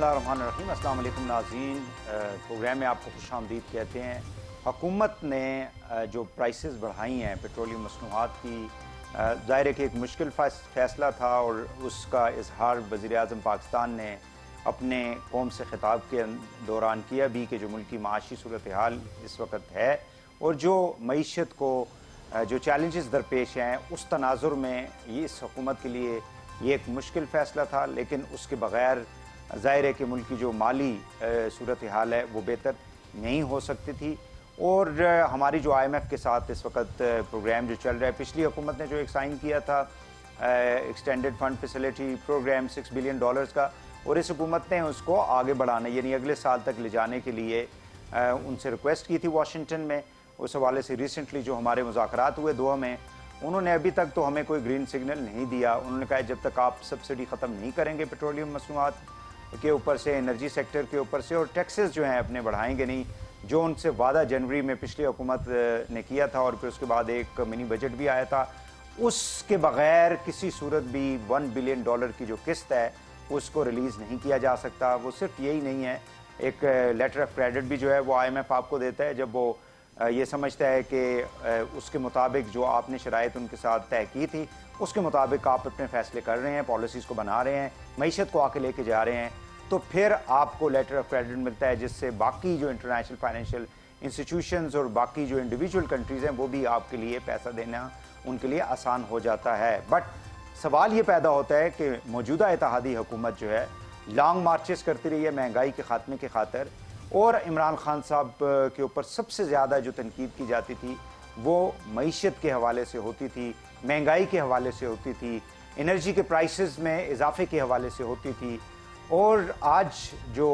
اللہ الرحمن الرحیم۔ السلام علیکم ناظرین، پروگرام میں آپ کو خوش آمدید کہتے ہیں۔ حکومت نے جو پرائسز بڑھائی ہیں پیٹرولیم مصنوعات کی، ظاہر ہے کہ ایک مشکل فیصلہ تھا اور اس کا اظہار وزیر اعظم پاکستان نے اپنے قوم سے خطاب کے دوران کیا بھی کہ جو ملکی معاشی صورتحال اس وقت ہے اور جو معیشت کو جو چیلنجز درپیش ہیں، اس تناظر میں یہ اس حکومت کے لیے یہ ایک مشکل فیصلہ تھا، لیکن اس کے بغیر ظاہر ہے کہ ملک کی جو مالی صورتحال ہے وہ بہتر نہیں ہو سکتی تھی۔ اور ہماری جو آئی ایم ایف کے ساتھ اس وقت پروگرام جو چل رہا ہے، پچھلی حکومت نے جو ایک سائن کیا تھا extended fund facility program $6 billion کا، اور اس حکومت نے اس کو آگے بڑھانے یعنی اگلے سال تک لے جانے کے لیے ان سے ریکویسٹ کی تھی واشنگٹن میں۔ اس حوالے سے ریسنٹلی جو ہمارے مذاکرات ہوئے دوحہ میں، انہوں نے ابھی تک تو ہمیں کوئی گرین سگنل نہیں دیا۔ انہوں نے کہا جب تک آپ سبسڈی ختم نہیں کریں گے پیٹرولیم مصنوعات کے اوپر سے، انرجی سیکٹر کے اوپر سے، اور ٹیکسز جو ہیں اپنے بڑھائیں گے نہیں، جو ان سے وعدہ جنوری میں پچھلی حکومت نے کیا تھا اور پھر اس کے بعد ایک منی بجٹ بھی آیا تھا، اس کے بغیر کسی صورت بھی $1 بلین کی جو قسط ہے اس کو ریلیز نہیں کیا جا سکتا۔ وہ صرف یہی نہیں ہے، ایک لیٹر آف کریڈٹ بھی جو ہے وہ آئی ایم ایف آپ کو دیتا ہے جب وہ یہ سمجھتا ہے کہ اس کے مطابق جو آپ نے شرائط ان کے ساتھ طے کی تھی اس کے مطابق آپ اپنے فیصلے کر رہے ہیں، پالیسیز کو بنا رہے ہیں، معیشت کو آگے لے کے جا رہے ہیں، تو پھر آپ کو لیٹر آف کریڈٹ ملتا ہے، جس سے باقی جو انٹرنیشنل فائنینشیل انسٹیٹیوشنز اور باقی جو انڈیویجول کنٹریز ہیں وہ بھی آپ کے لیے پیسہ دینا ان کے لیے آسان ہو جاتا ہے۔ بٹ سوال یہ پیدا ہوتا ہے کہ موجودہ اتحادی حکومت جو ہے لانگ مارچز کرتی رہی ہے مہنگائی کے خاتمے کی خاطر، اور عمران خان صاحب کے اوپر سب سے زیادہ جو تنقید کی جاتی تھی وہ معیشت کے حوالے سے ہوتی تھی، مہنگائی کے حوالے سے ہوتی تھی، انرجی کے پرائسز میں اضافے کے حوالے سے ہوتی تھی۔ اور آج جو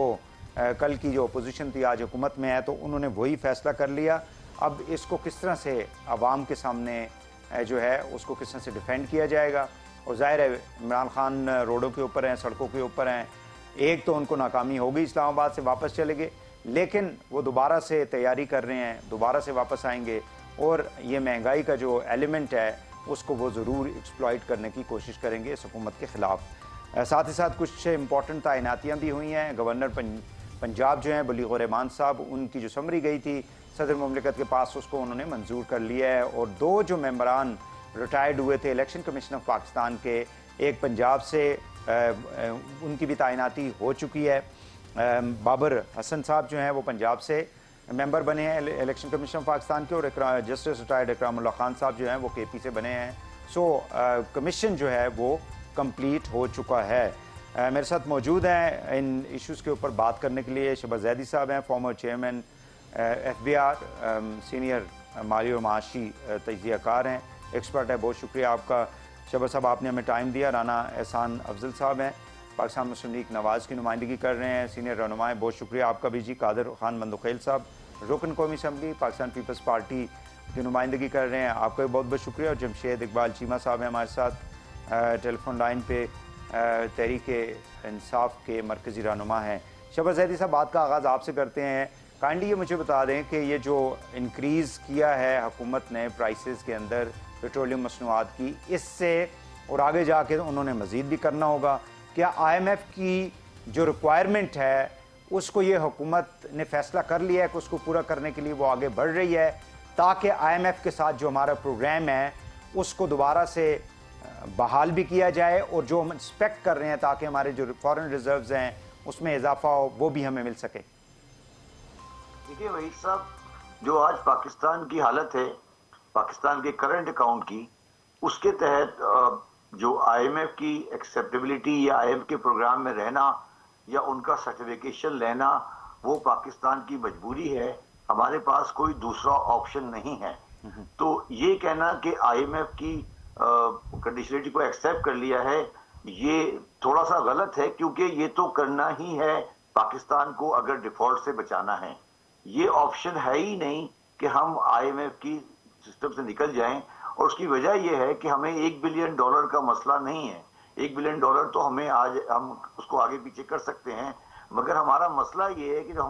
کل کی جو اپوزیشن تھی آج حکومت میں ہے، تو انہوں نے وہی فیصلہ کر لیا۔ اب اس کو کس طرح سے عوام کے سامنے جو ہے اس کو کس طرح سے ڈیفینڈ کیا جائے گا، اور ظاہر ہے عمران خان روڈوں کے اوپر ہیں، سڑکوں کے اوپر ہیں، ایک تو ان کو ناکامی ہوگی، اسلام آباد سے واپس چلے گئے، لیکن وہ دوبارہ سے تیاری کر رہے ہیں، دوبارہ سے واپس آئیں گے، اور یہ مہنگائی کا جو ایلیمنٹ ہے اس کو وہ ضرور ایکسپلائٹ کرنے کی کوشش کریں گے اس حکومت کے خلاف۔ ساتھ ہی ساتھ کچھ امپورٹنٹ تعیناتیاں بھی ہوئی ہیں۔ گورنر پنجاب جو ہیں بلیغ الرحمان صاحب، ان کی جو سمری گئی تھی صدر مملکت کے پاس، اس کو انہوں نے منظور کر لیا ہے، اور دو جو ممبران ریٹائرڈ ہوئے تھے الیکشن کمیشن آف پاکستان کے، ایک پنجاب سے ان کی بھی تعیناتی ہو چکی ہے، بابر حسن صاحب جو ہیں وہ پنجاب سے ممبر بنے ہیں الیکشن کمیشن آف پاکستان کے، اور جسٹس ریٹائرڈ اکرام اللہ خان صاحب جو ہیں وہ کے پی سے بنے ہیں۔ سو کمیشن جو ہے وہ کمپلیٹ ہو چکا ہے۔ میرے ساتھ موجود ہیں ان ایشوز کے اوپر بات کرنے کے لیے شہباز زیدی صاحب ہیں، former chairman F B R, senior مالی اور معاشی تجزیہ کار ہیں، ایکسپرٹ ہے۔ بہت شکریہ آپ کا شہباز صاحب، آپ نے ہمیں ٹائم دیا۔ رانا احسان افضل صاحب ہیں، پاکستان مسلم لیگ نواز کی نمائندگی کر رہے ہیں، سینئر رہنما ہیں، بہت شکریہ آپ کا بھی جی۔ قادر خان مندوخیل صاحب، رکن قومی اسمبلی پاکستان پیپلز پارٹی کی نمائندگی کر رہے ہیں، آپ کا بھی بہت بہت شکریہ۔ اور جمشید اقبال چیمہ صاحب ہیں ہمارے ساتھ ٹیلی فون لائن پہ، تحریک انصاف کے مرکزی رہنما ہیں۔ شہباز زیدی صاحب، بات کا آغاز آپ سے کرتے ہیں۔ کائنڈلی یہ مجھے بتا دیں کہ یہ جو انکریز کیا ہے حکومت نے پرائسز کے اندر پیٹرولیم مصنوعات کی، اس سے اور آگے جا کے انہوں نے مزید بھی کرنا ہوگا، کیا آئی ایم ایف کی جو ریکوائرمنٹ ہے اس کو یہ حکومت نے فیصلہ کر لیا ہے کہ اس کو پورا کرنے کے لیے وہ آگے بڑھ رہی ہے، تاکہ آئی ایم ایف کے ساتھ جو ہمارا پروگرام ہے اس کو دوبارہ سے بحال بھی کیا جائے، اور جو ہم ایکسپیکٹ کر رہے ہیں تاکہ ہمارے جو فارن ریزروز ہیں اس میں اضافہ ہو وہ بھی ہمیں مل سکے؟ دیکھیے وحید صاحب، جو آج پاکستان کی حالت ہے، پاکستان کے کرنٹ اکاؤنٹ کی، اس کے تحت جو آئی ایم ایف کی ایکسیپٹیبلٹی یا آئی ایم ایف کے پروگرام میں رہنا یا ان کا سرٹیفیکیشن لینا، وہ پاکستان کی مجبوری ہے، ہمارے پاس کوئی دوسرا آپشن نہیں ہے۔ تو یہ کہنا کہ آئی ایم ایف کی کنڈیشنلٹی کو ایکسیپٹ کر لیا ہے، یہ تھوڑا سا غلط ہے، کیونکہ یہ تو کرنا ہی ہے پاکستان کو اگر ڈیفالٹ سے بچانا ہے۔ یہ آپشن ہے ہی نہیں کہ ہم آئی ایم ایف کی سسٹم سے نکل جائیں، اور اس کی وجہ یہ ہے کہ ہمیں $1 بلین کا مسئلہ نہیں ہے۔ $1 بلین تو ہمیں آج ہم اس کو آگے پیچھے کر سکتے ہیں، مگر ہمارا مسئلہ یہ ہے کہ جو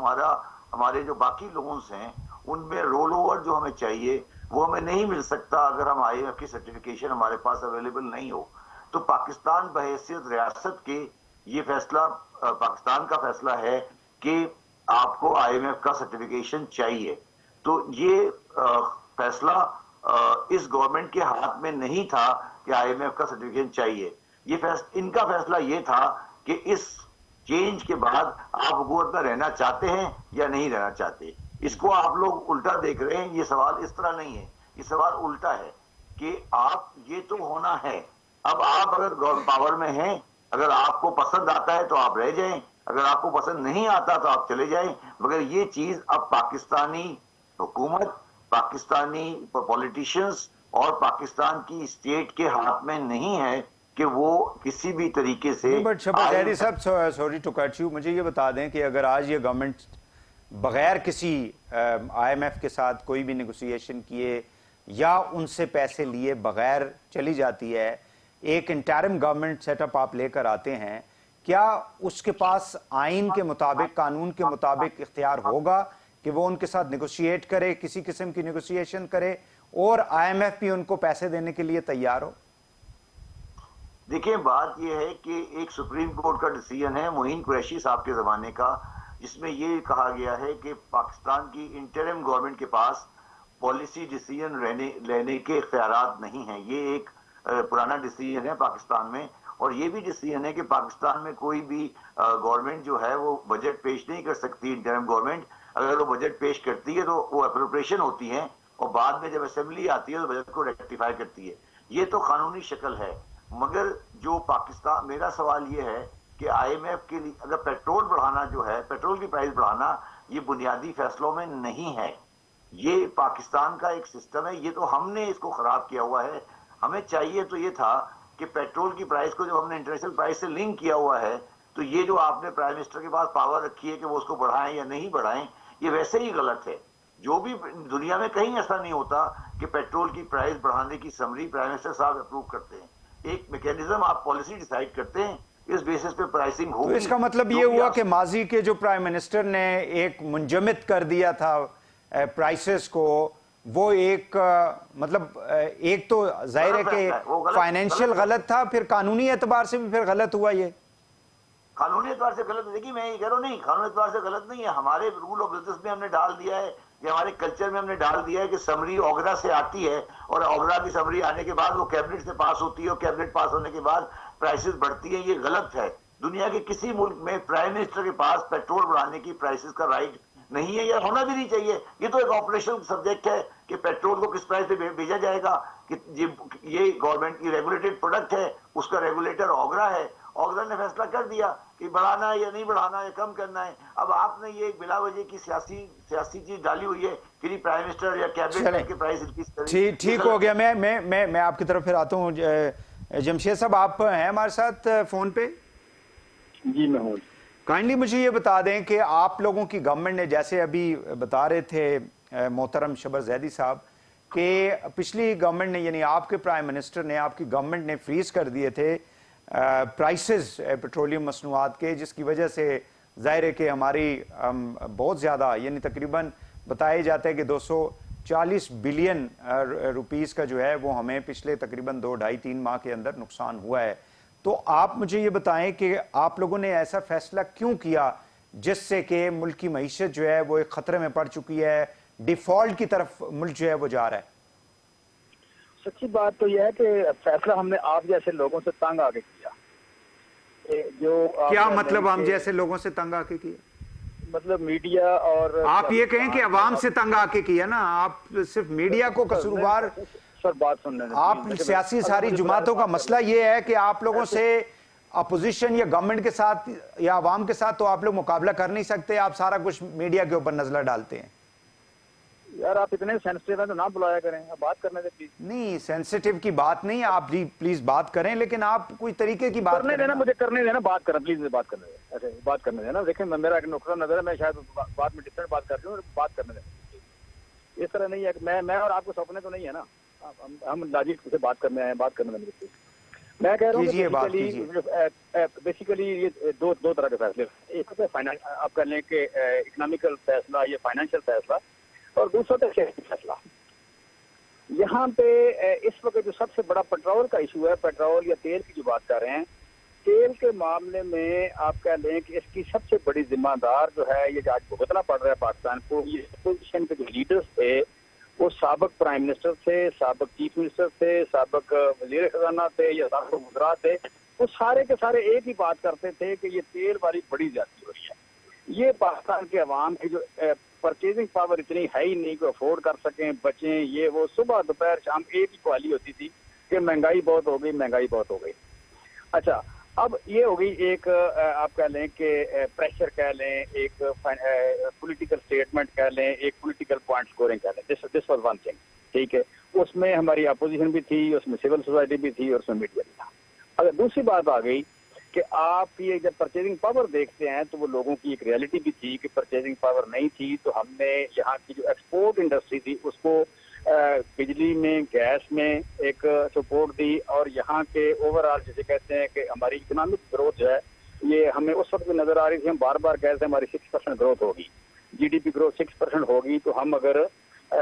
ہمارے جو باقی لونز ہیں ان میں رول اوور جو ہمیں چاہیے وہ ہمیں نہیں مل سکتا اگر ہم آئی ایم ایف کی سرٹیفکیشن ہمارے پاس اویلیبل نہیں ہو۔ تو پاکستان بحیثیت ریاست کے یہ فیصلہ پاکستان کا فیصلہ ہے کہ آپ کو آئی ایم ایف کا سرٹیفکیشن چاہیے. تو یہ فیصلہ اس گورنمنٹ کے ہاتھ میں نہیں تھا کہ آئی ایم ایف کا سرٹیفکیشن چاہیے. ان کا فیصلہ یہ تھا کہ اس چینج کے بعد آپ حکومت میں رہنا چاہتے ہیں یا نہیں رہنا چاہتے. اس کو آپ لوگ الٹا دیکھ رہے ہیں. یہ سوال اس طرح نہیں ہے, یہ سوال الٹا ہے کہ آپ یہ تو ہونا ہے. اب آپ اگر پاور میں ہیں, اگر آپ کو پسند آتا ہے تو آپ رہ جائیں, اگر آپ کو پسند نہیں آتا تو آپ چلے جائیں. مگر یہ چیز اب پاکستانی حکومت, پاکستانی پولیٹیشینز اور پاکستان کی اسٹیٹ کے ہاتھ میں نہیں ہے کہ وہ کسی بھی طریقے سے. بٹ شبر زیدی صاحب, سوری ٹو کٹ یو, مجھے یہ بتا دیں کہ اگر آج یہ گورنمنٹ بغیر کسی آئی ایم ایف کے ساتھ کوئی بھی نیگوسیشن کیے یا ان سے پیسے لیے بغیر چلی جاتی ہے, ایک انٹرم گورنمنٹ سیٹ اپ آپ لے کر آتے ہیں, کیا اس کے پاس آئین کے مطابق, قانون کے مطابق اختیار ہوگا کہ وہ ان کے ساتھ نیگوشیٹ کرے, کسی قسم کی نیگوسیشن کرے, اور آئی ایم ایف بھی ان کو پیسے دینے کے لیے تیار ہو؟ دیکھیں, بات یہ ہے کہ ایک سپریم کورٹ کا ڈیسیژن ہے معین قریشی صاحب کے زمانے کا, جس میں یہ کہا گیا ہے کہ پاکستان کی انٹرم گورنمنٹ کے پاس پالیسی ڈیسیژن لینے کے اختیارات نہیں ہیں. یہ ایک پرانا ڈیسیژن ہے پاکستان میں, اور یہ بھی ڈیسیژن ہے کہ پاکستان میں کوئی بھی گورنمنٹ جو ہے وہ بجٹ پیش نہیں کر سکتی. انٹرم گورنمنٹ اگر وہ بجٹ پیش کرتی ہے تو وہ اپروپریشن ہوتی ہیں, اور بعد میں جب اسمبلی آتی ہے تو بجٹ کو ریکٹیفائی کرتی ہے. یہ تو قانونی شکل ہے. مگر جو پاکستان, میرا سوال یہ ہے کہ آئی ایم ایف کے لیے اگر پیٹرول بڑھانا جو ہے, پیٹرول کی پرائز بڑھانا, یہ بنیادی فیصلوں میں نہیں ہے. یہ پاکستان کا ایک سسٹم ہے, یہ تو ہم نے اس کو خراب کیا ہوا ہے. ہمیں چاہیے تو یہ تھا کہ پیٹرول کی پرائز کو جب ہم نے انٹرنیشنل پرائز سے لنک کیا ہوا ہے, تو یہ جو آپ نے پرائم منسٹر کے پاس پاور رکھی ہے کہ وہ اس کو بڑھائیں یا نہیں بڑھائیں, یہ ویسے ہی غلط ہے. جو بھی دنیا میں کہیں ایسا نہیں ہوتا کہ پیٹرول کی پرائز بڑھانے کی سمری پرائم منسٹر صاحب اپروو کرتے ہیں. ایک میکینزم آپ پالیسی ڈیسائیڈ کرتے ہیں, اس بیسس پہ پرائسنگ ہوگی. تو اس کا مطلب یہ ہوا کہ ماضی کے جو پرائم منسٹر نے ایک منجمد کر دیا تھا پرائسز کو, وہ ایک مطلب ایک تو ظاہر ہے کہ فائنینشیل غلط تھا, پھر قانونی اعتبار سے بھی پھر غلط ہوا. یہ قانونی اعتبار سے غلط, دیکھیے میں یہ کہہ رہا ہوں, نہیں, قانونی اعتبار سے غلط نہیں ہے. ہمارے رول آف بزنس میں ہم نے ڈال دیا ہے, کہ ہمارے کلچر میں ہم نے ڈال دیا ہے کہ سمری اوگرا سے آتی ہے, اور اوگرا کی سمری آنے کے بعد وہ کیبنٹ سے پاس ہوتی ہے, اور کیبنٹ پاس ہونے کے بعد پرائسز بڑھتی ہیں. یہ غلط ہے. دنیا کے کسی ملک میں پرائم منسٹر کے پاس پیٹرول بڑھانے کی پرائسز کا رائٹ نہیں ہے, یا ہونا بھی نہیں چاہیے. یہ تو ایک آپریشنل سبجیکٹ ہے کہ پیٹرول کو کس پرائس پہ بھیجا جائے گا, کہ یہ گورنمنٹ کی ریگولیٹڈ پروڈکٹ ہے, اس کا ریگولیٹر اوگرا ہے. اوگرا نے فیصلہ کر دیا کہ بڑھانا ہے یا نہیں بڑھانا ہے, کم کرنا ہے. اب آپ نے یہ بلا وجہ کی سیاسی چیز ڈالی ہوئی ہے کہ پرائم منسٹر یا کیبنٹ کے پرائس انکریز کریں. ٹھیک ہو گیا. میں آپ کی طرف پھر آتا ہوں. جمشید صاحب, آپ ہیں ہمارے ساتھ فون پہ؟ جی میں ہوں. کائنڈلی مجھے یہ بتا دیں کہ آپ لوگوں کی گورنمنٹ نے, جیسے ابھی بتا رہے تھے محترم شبر زیدی صاحب, کہ پچھلی گورنمنٹ نے, یعنی آپ کے پرائم منسٹر نے, آپ کی گورنمنٹ نے فریز کر دیے تھے پرائسز پیٹرولیم مصنوعات کے, جس کی وجہ سے ظاہر ہے کہ ہماری بہت زیادہ, یعنی تقریباً بتایا جاتا ہے کہ 240 بلین روپیز کا جو ہے وہ ہمیں پچھلے تقریباً 2-2.5-3 ماہ کے اندر نقصان ہوا ہے. تو آپ مجھے یہ بتائیں کہ آپ لوگوں نے ایسا فیصلہ کیوں کیا جس سے کہ ملک کی معیشت جو ہے وہ ایک خطرے میں پڑ چکی ہے, ڈیفالٹ کی طرف ملک جو ہے وہ جا رہا ہے؟ سچی بات تو یہ ہے کہ فیصلہ ہم نے آپ جیسے لوگوں سے تنگ آ کے کیا. جو کیا مطلب ہم جیسے لوگوں سے تنگ آ کے کیا؟ مطلب میڈیا, اور آپ یہ کہیں کہ عوام سے تنگ آ کے کیا نا, آپ صرف میڈیا کو قصوروار. سر بات سننے دیں. آپ سیاسی ساری جماعتوں کا مسئلہ یہ ہے کہ آپ لوگوں سے اپوزیشن یا گورنمنٹ کے ساتھ یا عوام کے ساتھ تو آپ لوگ مقابلہ کر نہیں سکتے, آپ سارا کچھ میڈیا کے اوپر نزلہ ڈالتے ہیں. یار آپ اتنے سینسٹیو ہیں تو نہ بلایا کریں, آپ بات کرنے دیں پلیز. نہیں, سینسٹیو کی بات نہیں, آپ پلیز بات کریں, لیکن آپ کوئی طریقے کی بات کرنے دینا, مجھے کرنے دینا, بات کریں پلیز, بات کرنے دیں, ایسے بات کرنے دینا. دیکھیں میرا ایک نقطہ نظر ہے, میں شاید بات میں ڈفرینٹ بات کر رہی ہوں, بات کرنے دیں. اس طرح نہیں ہے کہ میں اور آپ کو سوپنے تو نہیں ہے نا, ہم لاجک سے بات کرنے ہیں, بات کرنے دیں. میں کہہ رہا ہوں کہ بیسیکلی یہ دو طرح کے فیصلے, ایک ہوتا ہے آپ کہہ لیں کہ اکنامیکل فیصلہ, یہ فائنینشیل فیصلہ, اور دوسرا ہوتا ہے سیاسی فیصلہ. یہاں پہ اس وقت جو سب سے بڑا پیٹرول کا ایشو ہے, پیٹرول یا تیل کی جو بات کر رہے ہیں, تیل کے معاملے میں آپ کہہ لیں کہ اس کی سب سے بڑی ذمہ دار جو ہے یہ آج بھگتنا پڑ رہا ہے پاکستان کو، یہ اپوزیشن کے جو لیڈرز تھے وہ سابق پرائم منسٹر تھے، سابق چیف منسٹر تھے، سابق وزیر خزانہ تھے یا سابق وزراء تھے، وہ سارے کے سارے ایک ہی بات کرتے تھے کہ یہ تیل والی بڑی زیادتی ہو رہی ہے. یہ پاکستان کے عوام کی جو پرچیزنگ پاور اتنی ہے ہی نہیں کہ افورڈ کر سکیں، بچیں، یہ وہ صبح دوپہر شام ایک ہی کوالی ہوتی تھی کہ مہنگائی بہت ہو گئی، مہنگائی بہت ہو گئی. اچھا اب یہ ہو گئی ایک آپ کہہ لیں کہ پریشر کہہ لیں، ایک پولیٹیکل اسٹیٹمنٹ کہہ لیں، ایک پولیٹیکل پوائنٹ سکورنگ کہہ لیں. دس واز ون تھنگ، ٹھیک ہے. اس میں ہماری اپوزیشن بھی تھی، اس میں سول سوسائٹی بھی تھی اور اس میں میڈیا بھی تھا. اگر دوسری بات آ گئی کہ آپ یہ جب پرچیزنگ پاور دیکھتے ہیں تو وہ لوگوں کی ایک ریئلٹی بھی تھی کہ پرچیزنگ پاور نہیں تھی، تو ہم نے یہاں کی جو ایکسپورٹ انڈسٹری تھی اس کو بجلی میں، گیس میں ایک سپورٹ دی، اور یہاں کے اوور آل جسے کہتے ہیں کہ ہماری اکنامک گروتھ جو ہے یہ ہمیں اس وقت بھی نظر آ رہی تھی. ہم بار بار کہتے ہیں ہماری 6% گروتھ ہوگی، جی ڈی پی گروتھ 6% ہوگی. تو ہم اگر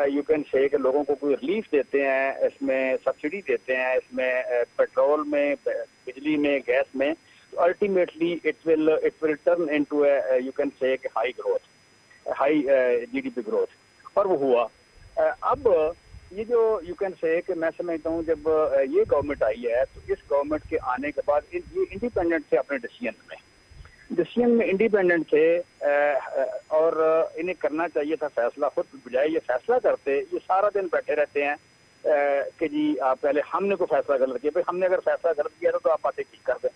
یو کین سے کہ لوگوں کو کوئی ریلیف دیتے ہیں، اس میں سبسڈی دیتے ہیں، اس میں پیٹرول میں، بجلی میں، گیس میں، تو ultimately it will turn into you can say کہ high growth, high G D P growth. اور وہ ہوا. اب یہ جو یو کین سے کہ میں سمجھتا ہوں جب یہ گورنمنٹ آئی ہے تو اس گورنمنٹ کے آنے کے بعد یہ انڈیپینڈنٹ تھے اپنے ڈیسیژن میں انڈیپینڈنٹ تھے، اور انہیں کرنا چاہیے تھا فیصلہ خود، بجائے یہ فیصلہ کرتے یہ سارا دن بیٹھے رہتے ہیں کہ جی آپ پہلے ہم نے کوئی فیصلہ غلط کیا. بھائی ہم نے اگر فیصلہ غلط کیا تو آپ باتیں ٹھیک کر دیں.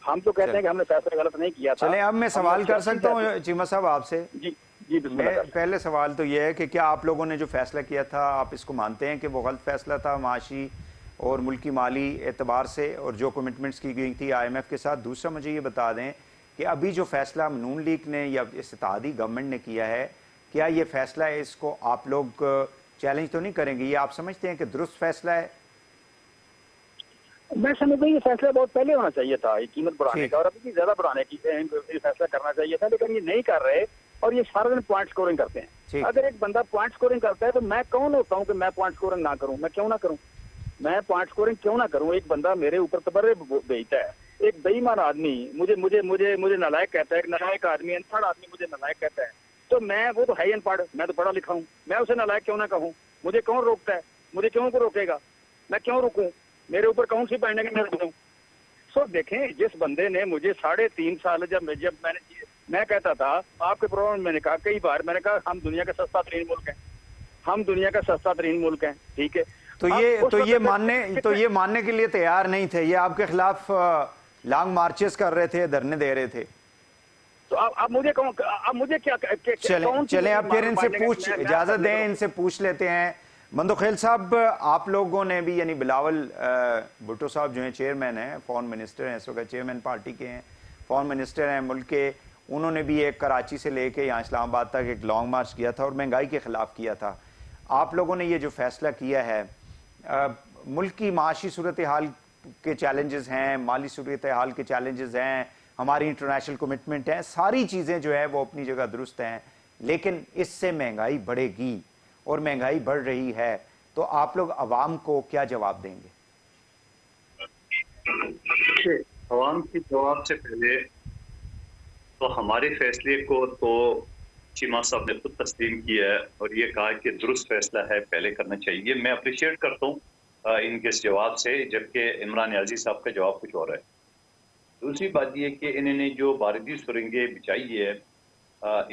ہم تو کہتے ہیں کہ ہم نے فیصلہ غلط نہیں کیا تھا. چلیں اب میں سوال کر سکتا ہوں چیمہ صاحب آپ سے؟ جی جی بسم اللہ. پہلے سوال تو یہ ہے کہ کیا آپ لوگوں نے جو فیصلہ کیا تھا آپ اس کو مانتے ہیں کہ وہ غلط فیصلہ تھا معاشی اور ملکی مالی اعتبار سے، اور جو کمٹمنٹس کی گئی تھی آئی ایم ایف کے ساتھ؟ دوسرا مجھے یہ بتا دیں کہ ابھی جو فیصلہ نون لیگ نے یا اتحادی گورنمنٹ نے کیا ہے، کیا یہ فیصلہ ہے اس کو آپ لوگ چیلنج تو نہیں کریں گے؟ یہ آپ سمجھتے ہیں کہ درست فیصلہ ہے؟ میں سمجھتا ہوں یہ فیصلہ بہت پہلے ہونا چاہیے تھا، یہ قیمت بڑھانے کا اور ابھی بھی زیادہ بڑھانے کی فیصلہ کرنا چاہیے تھا، لیکن یہ نہیں کر رہے اور یہ سارا دن پوائنٹ سکورنگ کرتے ہیں. اگر ایک بندہ پوائنٹ سکورنگ کرتا ہے تو میں کون ہوتا ہوں کہ میں پوائنٹ سکورنگ نہ کروں؟ میں کیوں نہ کروں؟ میں پوائنٹ سکورنگ کیوں نہ کروں؟ ایک بندہ میرے اوپر تبرے بھیجتا ہے، ایک بے ایمان آدمی مجھے نالائق کہتا ہے، ایک نالائق آدمی، انپڑھ آدمی مجھے نالائق کہتا ہے، تو میں، وہ تو ہے ہی انپڑھ، میں تو پڑھا لکھا ہوں، میں اسے نالائق کیوں نہ کہوں؟ مجھے کون روکتا ہے؟ مجھے کیوں کو روکے گا؟ میں کیوں رکوں؟ میرے اوپر کون سی پہننے کی میں رکوں؟ سو دیکھیں جس بندے نے مجھے 3.5 سال جب میں کہتا تھا آپ کے پروگرام میں نے کہا کئی بار، میں نے کہا ہم دنیا کا سستا ترین ملک ہیں، ہم دنیا کا سستا ترین ملک ہیں، ٹھیک ہے. تو یہ ماننے کے لیے تیار نہیں تھے، یہ آپ کے خلاف لانگ مارچز کر رہے تھے، دھرنے دے رہے تھے. تو اب مجھے کیا چلیں اب پھر ان سے اجازت دیں، ان سے پوچھ لیتے ہیں. مندوخیل صاحب، آپ لوگوں نے بھی، یعنی بلاول بھٹو صاحب جو ہیں چیئرمین ہیں، فارن منسٹر ہیں، اس وقت چیئرمین پارٹی کے ہیں، فارن منسٹر ہیں ملک کے، انہوں نے بھی ایک کراچی سے لے کے یہاں اسلام آباد تک ایک لانگ مارچ کیا تھا اور مہنگائی کے خلاف کیا تھا. آپ لوگوں نے یہ جو فیصلہ کیا ہے، ملک کی معاشی صورتحال کے چیلنجز ہیں، مالی صورتحال کے چیلنجز ہیں، ہماری انٹرنیشنل کمٹمنٹ ہیں، ساری چیزیں جو ہے وہ اپنی جگہ درست ہیں، لیکن اس سے مہنگائی بڑھے گی اور مہنگائی بڑھ رہی ہے، تو آپ لوگ عوام کو کیا جواب دیں گے؟ عوام کی جواب سے پہلے تو ہمارے فیصلے کو تو چیمہ صاحب نے خود تسلیم کیا ہے اور یہ کہا کہ درست فیصلہ ہے، پہلے کرنا چاہیے. میں اپریشیٹ کرتا ہوں ان کے اس جواب سے، جبکہ عمران نیازی صاحب کا جواب کچھ اور ہے. دوسری بات یہ کہ انہوں نے جو باردی سرنگیں بچائی ہے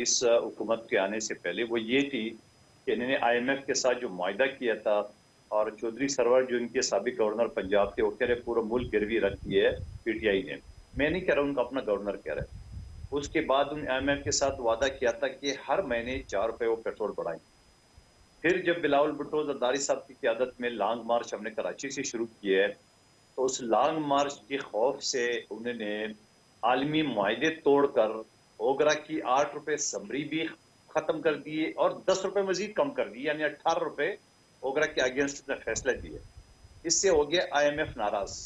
اس حکومت کے آنے سے پہلے، وہ یہ تھی کہ انہوں نے آئی ایم ایف کے ساتھ جو معاہدہ کیا تھا، اور چودھری سرور جو ان کے سابق گورنر پنجاب تھے، وہ کہہ رہے پورا ملک گروی رکھ دیا ہے پی ٹی آئی نے. میں نہیں کہہ رہا، ان کا اپنا گورنر کہہ رہا ہے. اس کے بعد ان آئی ایم ایف کے ساتھ وعدہ کیا تھا کہ ہر مہینے 4 روپے وہ پیٹرول بڑھائیں. پھر جب بلاول بھٹو زرداری صاحب کی قیادت میں لانگ مارچ ہم نے کراچی سے شروع کیا ہے، تو اس لانگ مارچ کے خوف سے انہوں نے عالمی معاہدے توڑ کر اوگرا کی 8 روپے سمری بھی ختم کر دیے اور 10 روپے مزید کم کر دیے، یعنی 18 روپے اوگرا کے اگینسٹ نے فیصلہ دیے. اس سے ہو گیا آئی ایم ایف ناراض،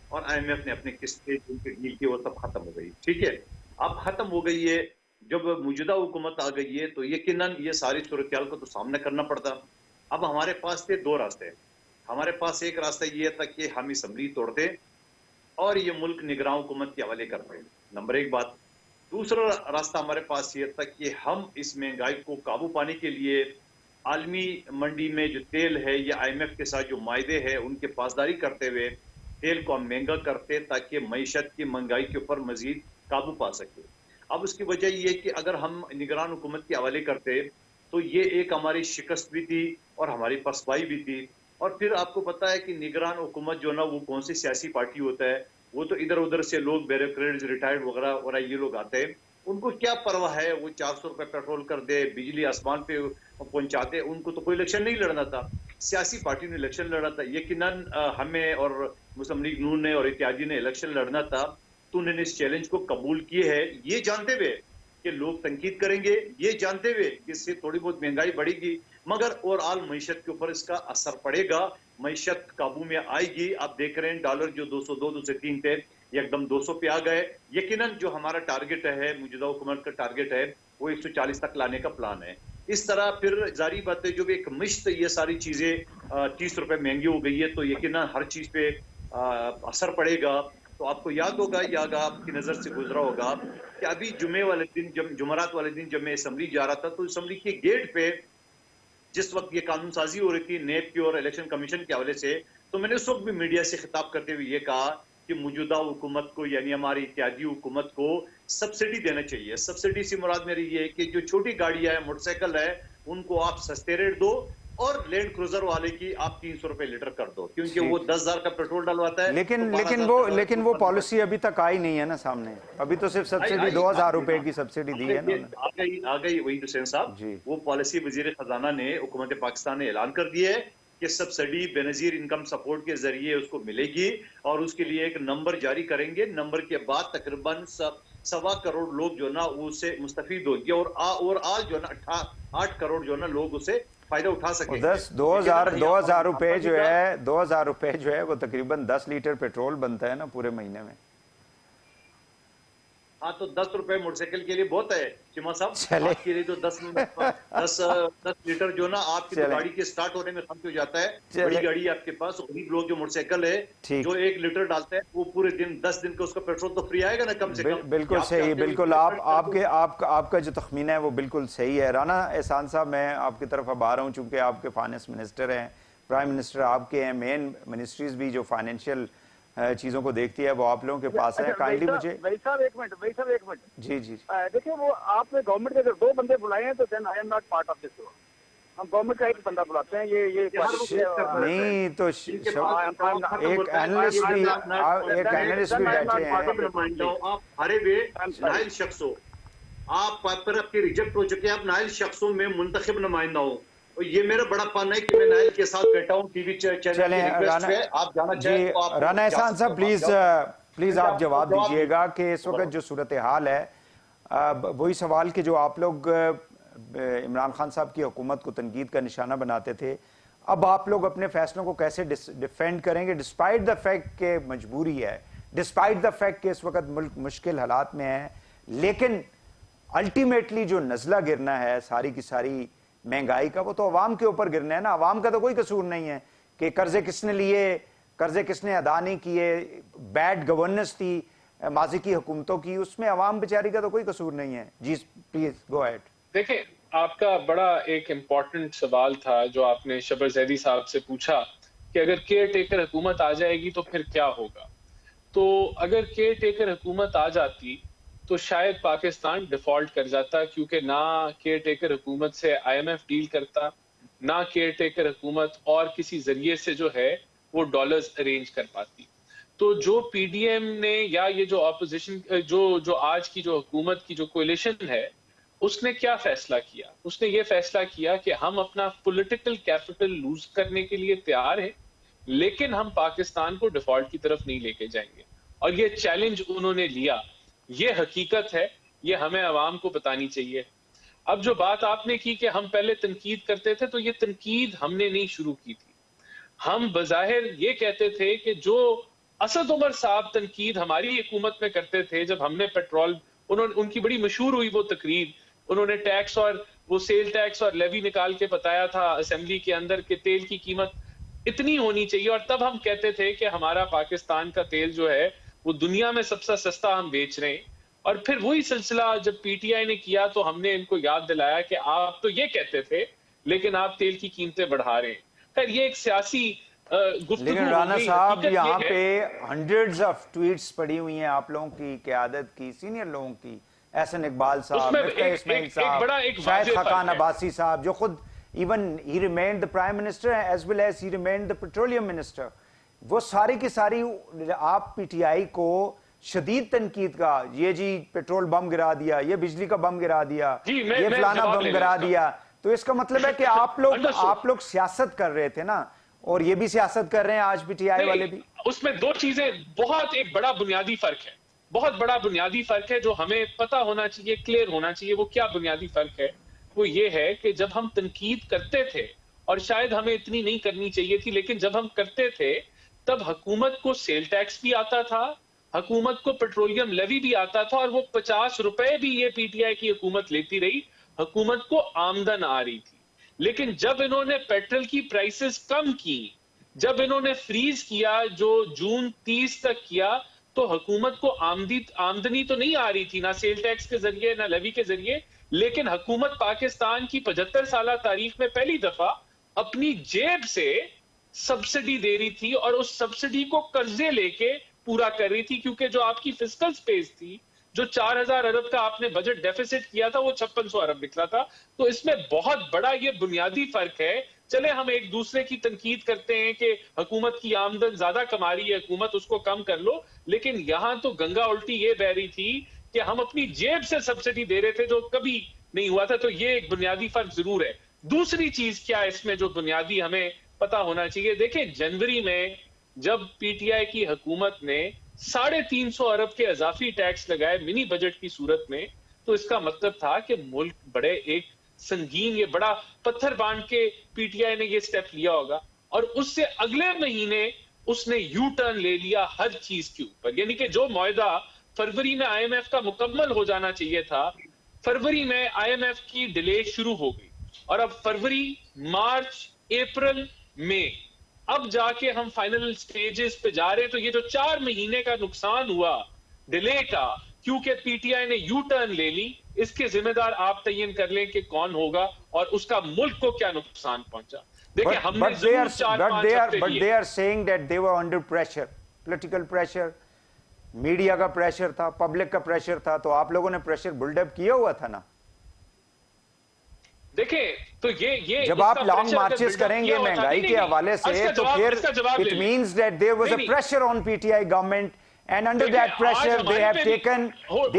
اور آئی ایم ایف نے اپنی قسطیں جن کی ڈیل کی وہ سب ختم ہو گئی. ٹھیک ہے، اب ختم ہو گئی ہے. جب موجودہ حکومت آ گئی ہے تو یقیناً یہ ساری صورتحال کو تو سامنا کرنا پڑتا. اب ہمارے پاس تھے 2 راستے. ہمارے پاس ایک راستہ یہ تھا کہ ہم اسمبلی توڑ دیں اور یہ ملک نگراں حکومت کے حوالے کرتے ہیں. نمبر ایک بات. دوسرا راستہ ہمارے پاس یہ تھا کہ ہم اس مہنگائی کو قابو پانے کے لیے عالمی منڈی میں جو تیل ہے یا آئی ایم ایف کے ساتھ جو معاہدے ہیں ان کے پاسداری کرتے ہوئے تیل کو ہم مہنگا کرتے تاکہ معیشت کی مہنگائی کے اوپر مزید قابو پا سکے. اب اس کی وجہ یہ کہ اگر ہم نگران حکومت کے حوالے کرتے تو یہ ایک ہماری شکست بھی تھی اور ہماری پسپائی بھی تھی. اور پھر آپ کو پتا ہے کہ نگران حکومت جو نا وہ کون سی سیاسی پارٹی ہوتا ہے, وہ تو ادھر ادھر سے لوگ بیوروکریٹس ریٹائرڈ وغیرہ وغیرہ یہ لوگ آتے ہیں. ان کو کیا پرواہ ہے, وہ 400 روپے پیٹرول کر دے, بجلی آسمان پہ پہنچاتے, ان کو تو کوئی الیکشن نہیں لڑنا تھا. سیاسی پارٹی نے الیکشن لڑنا تھا. یقیناً ہمیں اور مسلم لیگ نون نے اور اتحادی نے الیکشن لڑنا تھا, تو انہوں نے اس چیلنج کو قبول کیے ہے, یہ جانتے ہوئے کہ لوگ تنقید کریں گے, یہ جانتے ہوئے کہ اس سے تھوڑی بہت مہنگائی بڑھے گی, مگر اوور آل معیشت کے اوپر اس کا اثر پڑے گا, معیشت قابو میں آئے گی. آپ دیکھ رہے ہیں ڈالر جو 202 203 تھے ایک دم 200 پہ آ گئے. یقیناً جو ہمارا ٹارگٹ ہے, موجودہ حکومت کا ٹارگٹ ہے, وہ 140 تک لانے کا پلان ہے. اس طرح پھر ظاہری بات ہے جو بھی ایک مشت یہ ساری چیزیں 30 روپے مہنگی ہو گئی ہے, تو یقیناً ہر چیز پہ اثر پڑے گا. تو آپ کو یاد ہوگا یا آپ کی نظر سے گزرا ہوگا کہ ابھی جمعے والے دن, جمعرات والے دن جب میں اسمبلی جا رہا تھا, تو اسمبلی کے گیٹ پہ جس وقت یہ قانون سازی ہو رہی تھی نیب کی اور الیکشن کمیشن کے حوالے سے, تو میں نے اس وقت بھی میڈیا سے خطاب کرتے ہوئے یہ کہا کہ موجودہ حکومت کو یعنی ہماری اتحادی حکومت کو سبسڈی دینا چاہیے. سبسڈی سے مراد میری یہ ہے کہ جو چھوٹی گاڑیاں ہیں, موٹر سائیکل ہے, ان کو آپ سستے ریٹ دو, اور لینڈ کروزر والے کی آپ 300 روپے لیٹر کر دو, کیونکہ وہ 10,000 کا پیٹرول ڈلواتا ہے. لیکن وہ پالیسی ابھی تک آئی نہیں ہے نا سامنے. ابھی تو صرف سبسڈی 2,000 روپے کی سبسڈی دی ہے نا. آ گئی وہی حسین صاحب, وہ پالیسی وزیر خزانہ نے, حکومت پاکستان نے اعلان کر دیا ہے کہ سبسڈی بے نظیر انکم سپورٹ کے ذریعے اس کو ملے گی, اور اس کے لیے ایک نمبر جاری کریں گے. نمبر کے بعد تقریباً 1.25 کروڑ لوگ جو نا اس سے مستفید ہوں گے, اور آج جو نا 8 کروڑ جو نا لوگ اسے فائدہ اٹھا سکیں. 2,000 روپے جو ہے 2,000 روپے جو ہے وہ تقریباً 10 لیٹر پیٹرول بنتا ہے نا پورے مہینے میں. ہاں, تو 10 روپے موٹر سائیکل کے لیے بہت ہے چیما صاحب. آپ کے لیے تو 10 لیٹر جو نا آپ کی گاڑی کے سٹارٹ ہونے میں خرچ ہو جاتا ہے. بڑی گاڑی آپ کے پاس, غریب لوگ جو موٹر سائیکل ہے جو 1 لیٹر ڈالتے ہیں, وہ پورے دن 10 دن کا اس کا پیٹرول تو فری آئے گا نا کم سے کم. بالکل صحیح, بالکل آپ کا جو تخمینہ ہے وہ بالکل صحیح ہے. رانا احسان صاحب, میں آپ کی طرف اب آ رہا ہوں, چونکہ آپ کے فائنانس منسٹر ہیں, پرائم منسٹر آپ کے ہیں, مین منسٹریز بھی جو فائنینشیل چیزوں کو دیکھتی ہے وہ آپ لوگوں کے پاس ہے. کائنڈلی مجھے بھائی صاحب ایک منٹ. جی دیکھیں, وہ آپ نے گورنمنٹ کے 2 بندے بلائے ہیں, تو then I am not part of this. ہم گورنمنٹ کا ایک بندہ بلاتے ہیں, یہ نہیں تو ایک اینالسٹ بھی بیٹھے ہیں. آپ ہرے ہوئے نائل شخص ہو, آپ پر آپ کے ریجیکٹ ہو چکے, آپ نائل شخصوں میں منتخب نمائندہ ہو, اور یہ میرا بڑا پن ہے کہ میں نائل کے ساتھ بیٹھا ہوں ٹی وی چینل کی ریکویسٹ پہ. آپ جانا چاہیں تو آپ رانا احسان صاحب پلیز آپ جواب دیجئے گا کہ اس وقت جو صورتحال ہے, وہی سوال کہ جو آپ لوگ عمران خان صاحب کی حکومت کو تنقید کا نشانہ بناتے تھے, اب آپ لوگ اپنے فیصلوں کو کیسے ڈیفینڈ کریں گے ڈسپائٹ دا فیکٹ کہ مجبوری ہے, ڈسپائٹ دا فیکٹ کہ اس وقت ملک مشکل حالات میں ہے, لیکن الٹیمیٹلی جو نزلہ گرنا ہے ساری کی ساری مہنگائی کا, وہ تو عوام کے اوپر گرنا ہے نا. عوام کا تو کوئی قصور نہیں ہے کہ قرضے کس نے لیے, قرضے کس نے ادا نہیں کیے, بیڈ گورننس تھی ماضی کی حکومتوں کی, اس میں عوام بیچاری کا تو کوئی قصور نہیں ہے. جی پلیز گو ایٹ. دیکھیں, آپ کا بڑا ایک امپورٹنٹ سوال تھا جو آپ نے شبر زیدی صاحب سے پوچھا کہ اگر کیئر ٹیکر حکومت آ جائے گی تو پھر کیا ہوگا. تو اگر کیئر ٹیکر حکومت آ جاتی تو شاید پاکستان ڈیفالٹ کر جاتا, کیونکہ نہ کیئر ٹیکر حکومت سے آئی ایم ایف ڈیل کرتا, نہ کیئر ٹیکر حکومت اور کسی ذریعے سے جو ہے وہ ڈالرز ارینج کر پاتی. تو جو پی ڈی ایم نے یا یہ جو اپوزیشن جو آج کی جو حکومت کی جو کولیشن ہے, اس نے کیا فیصلہ کیا؟ اس نے یہ فیصلہ کیا کہ ہم اپنا پولیٹیکل کیپٹل لوز کرنے کے لیے تیار ہیں, لیکن ہم پاکستان کو ڈیفالٹ کی طرف نہیں لے کے جائیں گے. اور یہ چیلنج انہوں نے لیا, یہ حقیقت ہے, یہ ہمیں عوام کو بتانی چاہیے. اب جو بات آپ نے کی کہ ہم پہلے تنقید کرتے تھے, تو یہ تنقید ہم نے نہیں شروع کی تھی. ہم بظاہر یہ کہتے تھے کہ جو اسد عمر صاحب تنقید ہماری حکومت میں کرتے تھے, جب ہم نے پیٹرول, ان کی بڑی مشہور ہوئی وہ تقریر, انہوں نے ٹیکس اور وہ سیل ٹیکس اور لیوی نکال کے بتایا تھا اسمبلی کے اندر کہ تیل کی قیمت اتنی ہونی چاہیے, اور تب ہم کہتے تھے کہ ہمارا پاکستان کا تیل جو ہے وہ دنیا میں سب سے سستا ہم بیچ رہے ہیں. اور پھر وہی سلسلہ جب پی ٹی آئی نے کیا تو ہم نے ان کو یاد دلایا کہ آپ تو یہ کہتے تھے لیکن آپ تیل کی قیمتیں بڑھا رہے ہیں. خیر یہ ایک سیاسی گفتگو لیکن ہو رانا گئی. صاحب حقیقت یہاں یہ ہے پہ ہنڈریڈز آف ٹویٹس پڑی ہوئی ہیں آپ لوگوں کی قیادت کی، سینئر لوگوں کی، احسن اقبال صاحب، میں مفتاح اسماعیل ایک صاحب، بڑا ایک شاہد واضح خاقان فرق ہے. عباسی صاحب، جو خود even he remained the prime minister as well as he remained the petroleum minister. وہ ساری کی ساری آپ پی ٹی آئی کو شدید تنقید کا، یہ جی پیٹرول بم گرا دیا، یہ بجلی کا بم گرا دیا، جی یہ میں فلانا جواب بم لے لوں گرا اس کا. دیا. تو اس کا مطلب ہے کہ آپ لوگ سیاست کر رہے تھے نا، اور یہ بھی سیاست کر رہے ہیں آج پی ٹی آئی والے بھی. اس میں دو چیزیں، بہت ایک بڑا بنیادی فرق ہے، بہت بڑا بنیادی فرق ہے جو ہمیں پتا ہونا چاہیے، کلیئر ہونا چاہیے. وہ کیا بنیادی فرق ہے؟ وہ یہ ہے کہ جب ہم تنقید کرتے تھے، اور شاید ہمیں اتنی نہیں کرنی چاہیے تھی، لیکن جب ہم کرتے تھے تب حکومت کو سیل ٹیکس بھی آتا تھا، حکومت کو پیٹرولیم لیوی بھی آتا تھا، اور وہ 50 روپے بھی یہ پی ٹی آئی کی حکومت لیتی رہی، حکومت کو آمدن آ رہی تھی. لیکن جب انہوں نے پیٹرول کی پرائسز کم کی، جب انہوں نے فریز کیا جو جون 30 تک کیا، تو حکومت کو آمدنی تو نہیں آ رہی تھی، نہ سیل ٹیکس کے ذریعے نہ لیوی کے ذریعے، لیکن حکومت پاکستان کی 75 سالہ تاریخ میں پہلی دفعہ اپنی جیب سے سبسڈی دے رہی تھی، اور اس سبسڈی کو قرضے لے کے پورا کر رہی تھی، کیونکہ جو آپ کی فسکل سپیس تھی، جو 4000 ارب کا آپ نے بجٹ ڈیفیسٹ کیا تھا، وہ 5600 ارب نکلا تھا. تو اس میں بہت بڑا یہ بنیادی فرق ہے. چلے ہم ایک دوسرے کی تنقید کرتے ہیں کہ حکومت کی آمدن زیادہ کما رہی ہے، حکومت اس کو کم کر لو، لیکن یہاں تو گنگا الٹی یہ بہ رہی تھی کہ ہم اپنی جیب سے سبسڈی دے رہے تھے، جو کبھی نہیں ہوا تھا. تو یہ ایک بنیادی فرق ضرور ہے. دوسری چیز کیا اس میں جو بنیادی ہمیں پتا ہونا چاہیے، دیکھیں جنوری میں جب پی ٹی آئی کی حکومت نے 350 ارب کے اضافی ٹیکس لگائے منی بجٹ کی صورت میں، تو اس کا مطلب تھا کہ ملک بڑے ایک سنگین، یہ بڑا پتھر باندھ کے پی ٹی آئی نے یہ سٹیپ لیا ہوگا. اور اس سے اگلے مہینے اس نے یو ٹرن لے لیا ہر چیز کے اوپر. یعنی کہ جو معاہدہ فروری میں آئی ایم ایف کا مکمل ہو جانا چاہیے تھا، فروری میں آئی ایم ایف کی ڈیلے شروع ہو گئی، اور اب فروری، مارچ، اپریل، مئی، اب جا کے ہم فائنل سٹیجز پہ جا رہے ہیں. تو یہ جو 4 مہینے کا نقصان ہوا ڈیلے کا، کیونکہ پی ٹی آئی نے یو ٹرن لے لی، اس کے ذمہ دار آپ تعین کر لیں کہ کون ہوگا اور اس کا ملک کو کیا نقصان پہنچا. دیکھیں ہم نے ضرور 4-5 ہفتے But they are saying that they were under pressure, political pressure, media کا پریشر تھا، پبلک کا پریشر تھا. تو آپ لوگوں نے پریشر بلڈ اپ کیا ہوا تھا نا. دیکھیں تو یہ جب آپ لانگ مارچز کریں گے مہنگائی کے حوالے سے، تو پھر it means that there was a pressure on PTI government, and under that pressure they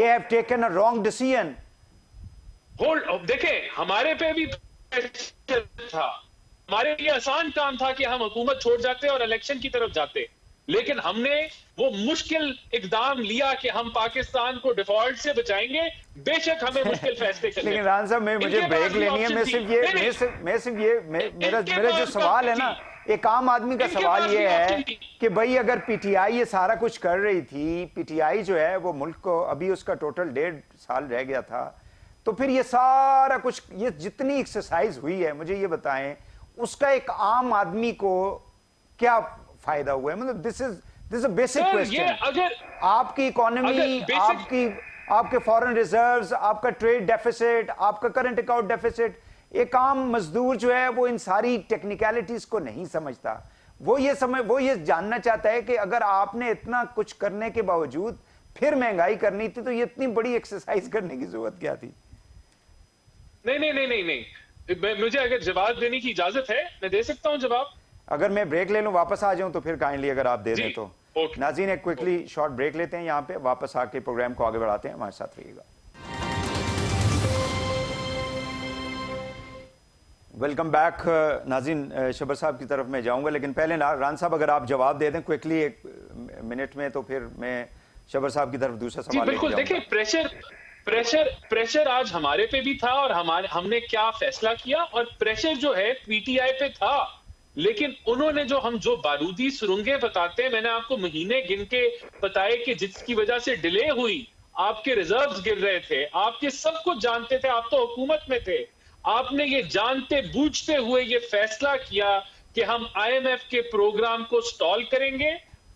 have taken a wrong decision. دیکھیں ہمارے پہ بھی پریشر تھا، ہمارے لیے آسان کام تھا کہ ہم حکومت چھوڑ جاتے اور الیکشن کی طرف جاتے، لیکن ہم نے وہ مشکل اقدام لیا کہ ہم پاکستان کو ڈیفالٹ سے بچائیں گے، بے شک ہمیں مشکل فیصلے کرنے. لیکن ران صاحب مجھے بریک لینی ہے. میرا جو سوال ہے نا، ایک عام آدمی کا سوال یہ ہے کہ بھائی اگر پی ٹی آئی یہ سارا کچھ کر رہی تھی، پی ٹی آئی جو ہے وہ ملک کو، ابھی اس کا ٹوٹل 1.5 سال رہ گیا تھا، تو پھر یہ سارا کچھ، یہ جتنی ایکسرسائز ہوئی ہے، مجھے یہ بتائیں اس کا ایک عام آدمی کو کیا فائدہ ہوا ہے؟ مطلب دس از اے بیسک کوسچن. آپ کی اکانومی، آپ کے فورن ریزروز، آپ کا ٹریڈ ڈیفیسٹ، آپ کا کرنٹ اکاؤنٹ ڈیفیسٹ، ایک عام مزدور جو ہے وہ ان ساری ٹیکنیکلٹیز کو نہیں سمجھتا. وہ یہ جاننا چاہتا ہے کہ اگر آپ نے اتنا کچھ کرنے کے باوجود پھر مہنگائی کرنی تھی، تو یہ اتنی بڑی ایکسرسائز کرنے کی ضرورت کیا تھی؟ نہیں، مجھے اگر جواب دینے کی اجازت ہے میں دے سکتا ہوں جواب. اگر میں بریک لے لوں واپس آ جاؤں تو پھر کائنڈلی اگر آپ دے دیں تو. ناظرین ایک کوئکلی شارٹ بریک لیتے ہیں یہاں پہ، واپس آ کے پروگرام کو آگے بڑھاتے ہیں. ہمارے ساتھ رہیے گا. Welcome back. ناظرین شبر صاحب کی طرف میں جاؤں گا، لیکن پہلے ران صاحب اگر آپ جواب دے دیں کوئکلی 1 منٹ میں، تو پھر میں شبر صاحب کی طرف دوسرا سوال لے کے جاؤں گا. بالکل. دیکھیں پریشر آج ہمارے پہ بھی تھا، اور ہم نے کیا فیصلہ کیا، اور پریشر جو ہے پی ٹی آئی پہ تھا، لیکن انہوں نے جو بارودی سرنگیں بتاتے ہیں، میں نے آپ کو مہینے گن کے بتائے کہ جس کی وجہ سے ڈیلے ہوئی، آپ کے ریزروز گر رہے تھے، آپ کے سب کچھ جانتے تھے، آپ تو حکومت میں تھے، آپ نے یہ جانتے بوجھتے ہوئے یہ فیصلہ کیا کہ ہم آئی ایم ایف کے پروگرام کو سٹال کریں گے،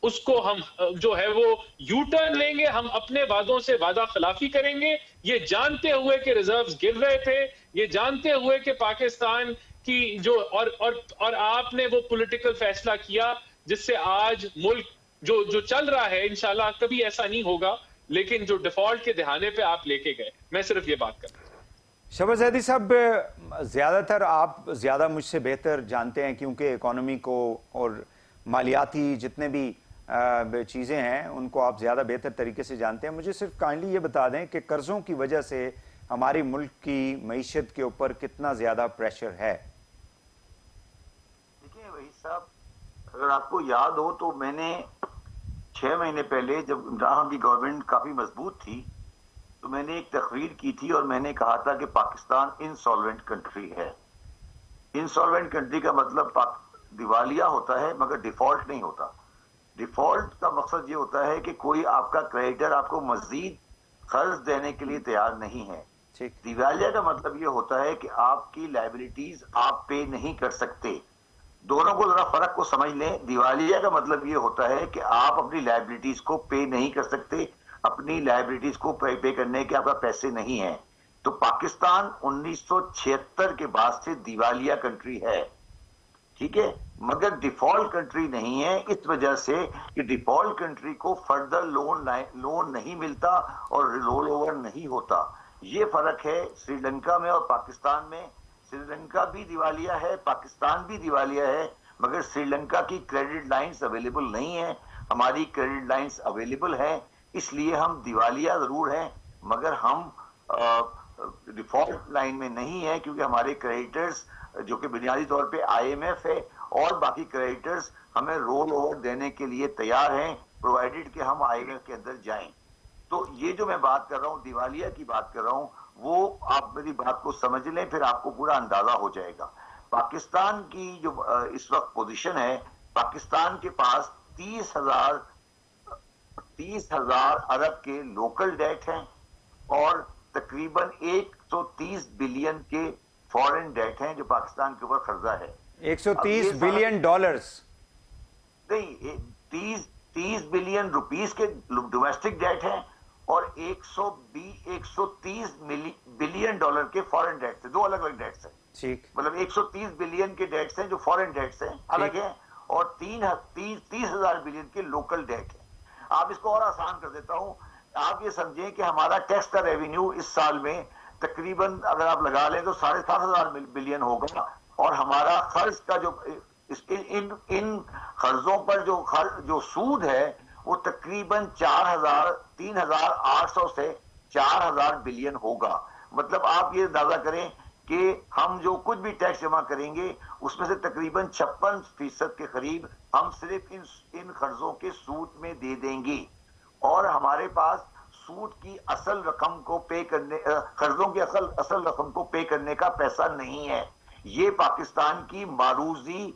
اس کو ہم جو ہے وہ یو ٹرن لیں گے, ہم اپنے وعدوں سے وعدہ خلافی کریں گے, یہ جانتے ہوئے کہ ریزروز گر رہے تھے, یہ جانتے ہوئے کہ پاکستان کی جو اور آپ نے وہ پولیٹیکل فیصلہ کیا جس سے آج ملک جو چل رہا ہے انشاءاللہ کبھی ایسا نہیں ہوگا, لیکن جو ڈیفالٹ کے دہانے پہ آپ لے کے گئے. میں صرف یہ بات کرتا ہوں. شبر زیدی صاحب, زیادہ تر آپ زیادہ مجھ سے بہتر جانتے ہیں کیونکہ اکانومی کو اور مالیاتی جتنے بھی چیزیں ہیں ان کو آپ زیادہ بہتر طریقے سے جانتے ہیں. مجھے صرف کائنڈلی یہ بتا دیں کہ قرضوں کی وجہ سے ہماری ملک کی معیشت کے اوپر کتنا زیادہ پریشر ہے. دیکھیں وحید صاحب, اگر آپ کو یاد ہو تو میں نے 6 مہینے پہلے جب عمران خان کی گورنمنٹ کافی مضبوط تھی تو میں نے ایک تقریر کی تھی اور میں نے کہا تھا کہ پاکستان انسالوینٹ کنٹری ہے. انسالوینٹ کنٹری کا مطلب دیوالیہ ہوتا ہے مگر ڈیفالٹ نہیں ہوتا. ڈیفالٹ کا مقصد یہ ہوتا ہے کہ کوئی آپ کا کریڈیٹر آپ کو مزید قرض دینے کے لیے تیار نہیں ہے. دیوالیہ کا مطلب یہ ہوتا ہے کہ آپ کی لائبلٹیز آپ پے نہیں کر سکتے. دونوں کو ذرا فرق کو سمجھ لیں. دیوالیہ کا مطلب یہ ہوتا ہے کہ آپ اپنی لائبلٹیز کو پے نہیں کر سکتے, اپنی لائبلٹیز کو پے کرنے کے آپ کا پیسے نہیں ہیں. تو پاکستان 1976 کے بعد سے دیوالیہ کنٹری ہے, ٹھیک ہے, مگر ڈیفالٹ کنٹری نہیں ہے, اس وجہ سے کہ ڈیفالٹ کنٹری کو فردر لون نہیں ملتا اور رول اوور نہیں ہوتا. یہ فرق ہے سری لنکا میں اور پاکستان میں. سری لنکا بھی دیوالیہ ہے, پاکستان بھی دیوالیہ ہے, مگر سری لنکا کی کریڈٹ لائنز اویلیبل نہیں ہیں, ہماری کریڈٹ لائنز اویلیبل ہیں. اس لیے ہم دیوالیہ ضرور ہیں مگر ہم ڈیفالٹ لائن میں نہیں ہیں, کیونکہ ہمارے کریڈیٹرز جو کہ بنیادی طور پہ آئی ایم ایف ہے اور باقی کریڈیٹرز ہمیں رول اوور دینے کے لیے تیار ہیں, پرووائڈڈ کہ ہم آئی ایم ایف کے اندر جائیں. تو یہ جو میں بات کر رہا ہوں, دیوالیہ کی بات کر رہا ہوں, وہ آپ میری بات کو سمجھ لیں, پھر آپ کو پورا اندازہ ہو جائے گا. پاکستان کی جو اس وقت پوزیشن ہے, پاکستان کے پاس 30,000 ارب کے لوکل ڈیٹ ہیں اور تقریباً 130 بلین کے فورن ڈیٹ ہیں جو پاکستان کے اوپر قرضہ ہے. 130 بلین ڈالرز نہیں, 30 بلین روپیز کے ڈومیسٹک ڈیٹ ہیں اور 130 بلین ڈالر کے فورن ڈیٹس ہیں. دو الگ الگ ڈیٹس ہیں, ٹھیک, مطلب 130 بلین کے ڈیٹس ہیں جو فورن ڈیٹس ہیں الگ ہیں, اور 30,000 بلین کے لوکل ڈیٹ ہیں. آپ اس کو اور آسان کر دیتا ہوں, آپ یہ سمجھیں کہ ہمارا ٹیکس کا ریونیو اس سال میں تقریباً اگر آپ لگا لیں تو 7,500 بلین ہوگا, اور ہمارا قرض کا جو ان قرضوں پر جو سود ہے وہ تقریباً 3,800 سے 4,000 بلین ہوگا. مطلب آپ یہ اندازہ کریں کہ ہم جو کچھ بھی ٹیکس جمع کریں گے اس میں سے تقریباً 56% کے قریب ہم صرف ان قرضوں کے سود میں دے دیں گے, اور ہمارے پاس سود کی اصل رقم کو پے کرنے, قرضوں کی اصل رقم کو پے کرنے کا پیسہ نہیں ہے. یہ پاکستان کی معروضی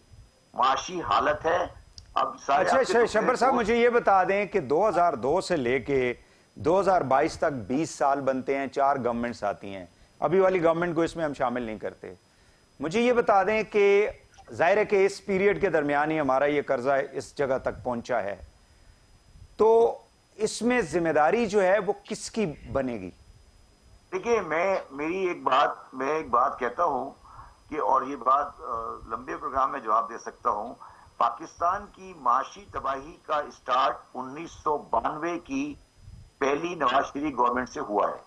معاشی حالت ہے. اب اچھا شبر صاحب, مجھے یہ بتا دیں کہ 2002 سے لے کے 2022 تک 20 سال بنتے ہیں, 4 گورنمنٹس آتی ہیں, ابھی والی گورنمنٹ کو اس میں ہم شامل نہیں کرتے. مجھے یہ بتا دیں کہ ظاہر ہے کہ اس پیریڈ کے درمیان ہی ہمارا یہ قرضہ اس جگہ تک پہنچا ہے, تو اس میں ذمہ داری جو ہے وہ کس کی بنے گی؟ دیکھیے, میں ایک بات کہتا ہوں کہ, اور یہ بات لمبے پروگرام میں جواب دے سکتا ہوں. پاکستان کی معاشی تباہی کا اسٹارٹ 1992 کی پہلی نواز شریف گورنمنٹ سے ہوا ہے,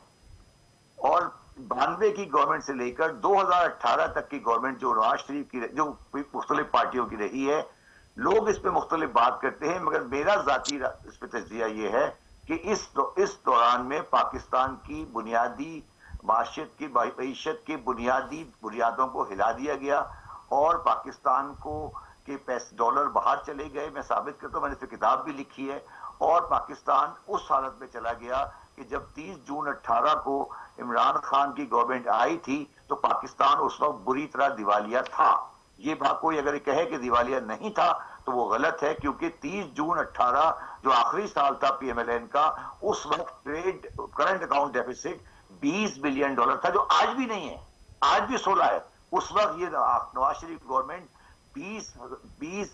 اور 92 کی گورنمنٹ سے لے کر 2018 تک کی گورنمنٹ جو نواز شریف کی جو مختلف پارٹیوں کی رہی ہے, لوگ اس پہ مختلف بات کرتے ہیں, مگر میرا ذاتی اس پہ تجزیہ یہ ہے کہ اس دوران میں پاکستان کی بنیادی معیشت کی بنیادی بنیادوں کو ہلا دیا گیا, اور پاکستان کو کہ ڈالر باہر چلے گئے. میں ثابت کرتا ہوں, میں نے اس پہ کتاب بھی لکھی ہے, اور پاکستان اس حالت میں چلا گیا کہ جب 30 جون 18 کو عمران خان کی گورنمنٹ آئی تھی تو پاکستان اس وقت بری طرح دیوالیہ تھا. یہ بات کوئی اگر کہے کہ دیوالیہ نہیں تھا تو وہ غلط ہے, کیونکہ 30 جون 18 جو آخری سال تھا پی ایم ایل این کا, اس وقت trade current account deficit 20 billion dollar تھا, جو آج بھی نہیں ہے, آج بھی 16 ہے. اس وقت یہ نواز شریف گورنمنٹ 20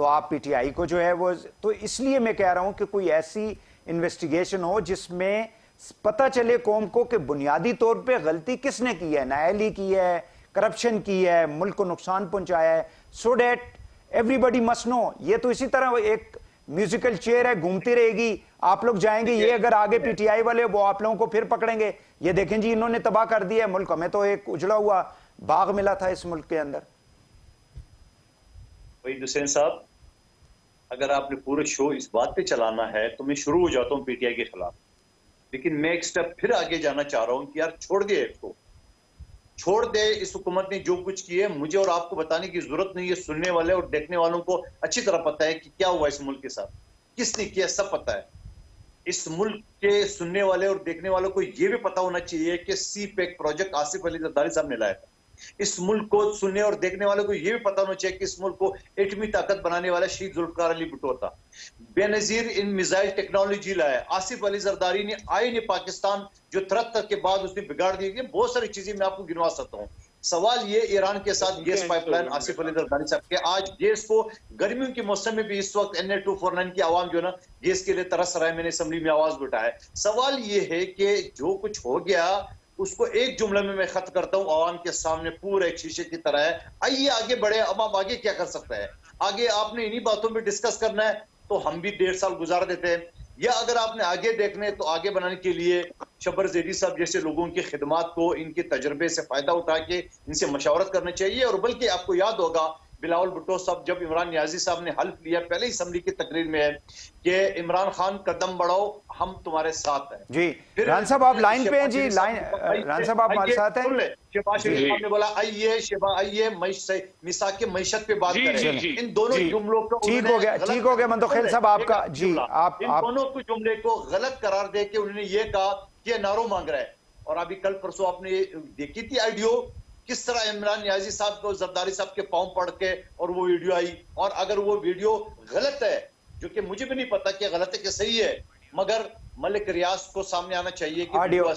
تو آپ پی ٹی آئی کو جو ہے وہ, تو اس لیے میں کہہ رہا ہوں کہ کوئی ایسی انویسٹیگیشن ہو جس میں پتہ چلے قوم کو کہ بنیادی طور پہ غلطی کس نے کی ہے, نااہلی کی ہے, کرپشن کی ہے, ملک کو نقصان پہنچایا ہے, so that everybody must know. یہ تو اسی طرح ایک میوزیکل چیئر ہے, گھومتی رہے گی, آپ لوگ جائیں گے, یہ اگر آگے پی ٹی آئی والے وہ آپ لوگوں کو پھر پکڑیں گے, یہ دیکھیں جی انہوں نے تباہ کر دیا ہے ملک, ہمیں تو ایک اجڑا ہوا باغ ملا تھا اس ملک کے اندر. وحید حسین صاحب, اگر آپ نے پورے شو اس بات پہ چلانا ہے تو میں شروع ہو جاتا ہوں پی ٹی آئی کے خلاف, لیکن میں ایک سٹیپ پھر آگے جانا چاہ رہا ہوں کہ یار چھوڑ دے, ایک کو چھوڑ دے. اس حکومت نے جو کچھ کی ہے مجھے اور آپ کو بتانے کی ضرورت نہیں ہے, سننے والے اور دیکھنے والوں کو اچھی طرح پتہ ہے کہ کیا ہوا اس ملک کے ساتھ, کس نے کیا, سب پتہ ہے. اس ملک کے سننے والے اور دیکھنے والوں کو یہ بھی پتہ ہونا چاہیے کہ سی پیک پروجیکٹ آصف علی زرداری صاحب نے لایا تھا. اس ملک کو سننے اور دیکھنے والوں کو یہ بھی پتہ ہونا چاہیے کہ اس ملک کو ایٹمی طاقت بنانے والا شہید ذوالفقار علی بھٹو تھا. بے نظیر ان میزائل ٹیکنالوجی لایا آصف علی زرداری نے. آئین پاکستان جو 73 کے بعد اس نے بگاڑ دی, بہت ساری چیزیں میں آپ کو گنوا سکتا ہوں. سوال یہ ایران کے ساتھ gas pipe line Asif Ali Zardari صاحب کے, آج گیس کو گرمیوں کے موسم میں بھی اس وقت NA-249 کی عوام جو ہے نا گیس کے لیے ترس رہا ہے. میں نے اسمبلی میں آواز اٹھایا ہے. سوال یہ ہے کہ جو کچھ ہو گیا اس کو ایک جملے میں خط کرتا ہوں عوام کے سامنے پورا ایک شیشے کی طرح ہے. آئیے آگے بڑھے. اب آپ آگے کیا کر سکتے ہیں؟ آگے آپ نے انہی باتوں پہ ڈسکس کرنا ہے تو ہم بھی 1.5 سال گزار دیتے ہیں, یا اگر آپ نے آگے دیکھنے تو آگے بنانے کے لیے شبر زیدی صاحب جیسے لوگوں کی خدمات کو, ان کے تجربے سے فائدہ اٹھا کے ان سے مشاورت کرنا چاہیے. اور بلکہ آپ کو یاد ہوگا بلاول بھٹو صاحب جب عمران نیازی صاحب نے حلف لیا پہلے ہی اسمبلی کی تقریر میں ہے کہ عمران خان قدم بڑھاؤ ہم تمہارے ساتھ ہیں. جی ران صاحب آپ لائن پہ ہیں, جی ران صاحب آپ ہمارے ساتھ ہیں. شہباز شریف صاحب نے بولا آئیے شہباز آئیے میثاق کی معیشت پہ بات کریں. ان دونوں جملوں کو ٹھیک ہو گیا منتخیل صاحب آپ کا, جی آپ ان دونوں کو جملے کو غلط قرار دے کے انہوں نے یہ کہا کہ نارو مانگ رہا ہے. اور ابھی کل پرسوں آپ نے دیکھی تھی آئیڈیو کس طرح عمران نیازی صاحب کو زرداری صاحب کے پاؤں پڑھ کے اور وہ ویڈیو آئی. اور اگر وہ ویڈیو غلط ہے, جو کہ مجھے بھی نہیں پتا کہ غلط ہے کہ صحیح ہے, مگر ملک ریاض کو سامنے آنا چاہیے کہ آڈیو ہے.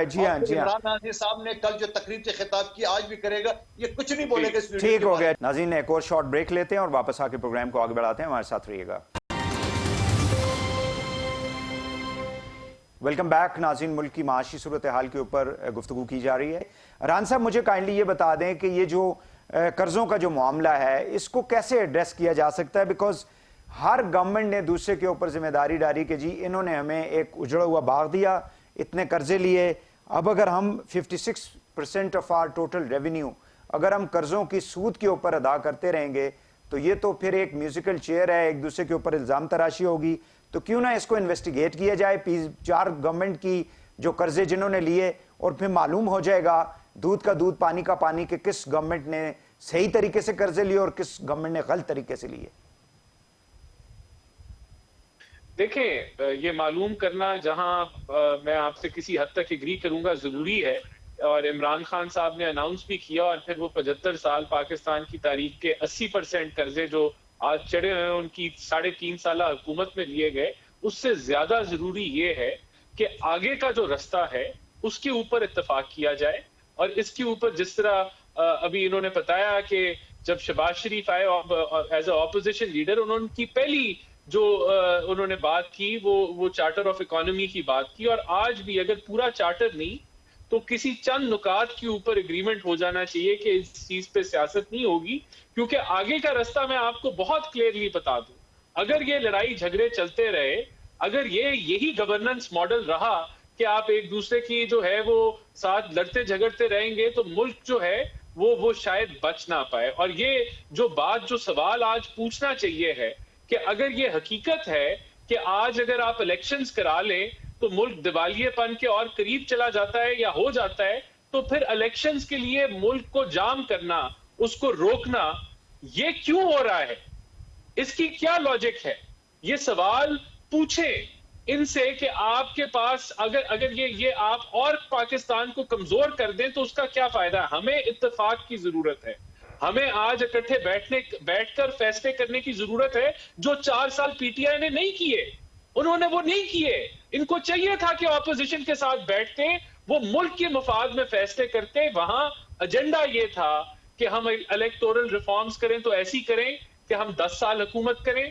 جی ہاں جی ہاں, عمران نیازی صاحب نے کل جو تقریر سے خطاب کی آج بھی کرے گا, یہ کچھ نہیں بولے گا اس ویڈیو. ٹھیک ہو گیا ناظرین, ایک اور شارٹ بریک لیتے ہیں اور واپس آ کے پروگرام کو آگے بڑھاتے ہیں. ہمارے ساتھ رہیے گا. ویلکم بیک ناظرین. ملک کی معاشی صورتحال کے اوپر گفتگو کی جا رہی ہے. ران صاحب مجھے کائنڈلی یہ بتا دیں کہ یہ جو قرضوں کا جو معاملہ ہے اس کو کیسے ایڈریس کیا جا سکتا ہے, بیکاز ہر گورنمنٹ نے دوسرے کے اوپر ذمہ داری ڈالی کہ جی انہوں نے ہمیں ایک اجڑا ہوا باغ دیا, اتنے قرضے لیے, اب اگر ہم 56% آف آر ٹوٹل ریونیو اگر ہم قرضوں کی سود کے اوپر ادا کرتے رہیں گے تو یہ تو پھر ایک میوزیکل چیئر ہے, ایک دوسرے کے اوپر الزام تراشی ہوگی. تو کیوں نہ اس کو انویسٹیگیٹ کیا جائے 4 گورنمنٹ کی جو قرضے جنہوں نے لیے, اور پھر معلوم ہو جائے گا دودھ کا دودھ پانی کا پانی کہ کس گورنمنٹ نے صحیح طریقے سے قرضے لیے اور کس گورنمنٹ نے غلط طریقے سے لیے. دیکھیں یہ معلوم کرنا جہاں میں آپ سے کسی حد تک ایگری کروں گا ضروری ہے, اور عمران خان صاحب نے اناؤنس بھی کیا, اور پھر وہ 75 سال پاکستان کی تاریخ کے 80% قرضے جو آج چڑھے ہوئے ان کی 3.5 سالہ حکومت میں لیے گئے, اس سے زیادہ ضروری یہ ہے کہ آگے کا جو رستہ ہے اس کے اوپر اتفاق کیا جائے. اور اس کے اوپر جس طرح ابھی انہوں نے بتایا کہ جب شہباز شریف آئے ایز اے اپوزیشن لیڈر, انہوں کی پہلی جو انہوں نے بات کی وہ چارٹر آف اکانومی کی بات کی, اور آج بھی اگر پورا چارٹر نہیں تو کسی چند نکات کے اوپر اگریمنٹ ہو جانا چاہیے کہ اس چیز پہ سیاست نہیں ہوگی, کیونکہ آگے کا رستہ میں آپ کو بہت کلیئرلی بتا دوں, اگر یہ لڑائی جھگڑے چلتے رہے, اگر یہی گورننس ماڈل رہا کہ آپ ایک دوسرے کی جو ہے وہ ساتھ لڑتے جھگڑتے رہیں گے, تو ملک جو ہے وہ شاید بچ نہ پائے. اور یہ جو سوال آج پوچھنا چاہیے ہے کہ اگر یہ حقیقت ہے کہ آج اگر آپ الیکشنز کرا لیں تو ملک دیوالیے پن کے اور قریب چلا جاتا ہے یا ہو جاتا ہے, تو پھر الیکشنز کے لیے ملک کو جام کرنا, اس کو روکنا, یہ کیوں ہو رہا ہے, اس کی کیا لاجک ہے؟ یہ سوال پوچھیں ان سے کہ آپ کے پاس اگر یہ آپ اور پاکستان کو کمزور کر دیں تو اس کا کیا فائدہ ہے؟ ہمیں اتفاق کی ضرورت ہے, ہمیں آج اکٹھے بیٹھ کر فیصلے کرنے کی ضرورت ہے, جو 4 سال پی ٹی آئی نے نہیں کیے. انہوں نے وہ نہیں کیے. ان کو چاہیے تھا کہ اپوزیشن کے ساتھ بیٹھتے, وہ ملک کے مفاد میں فیصلے کرتے. وہاں ایجنڈا یہ تھا کہ ہم الیکٹورل ریفارمز کریں تو ایسی کریں کہ ہم 10 سال حکومت کریں,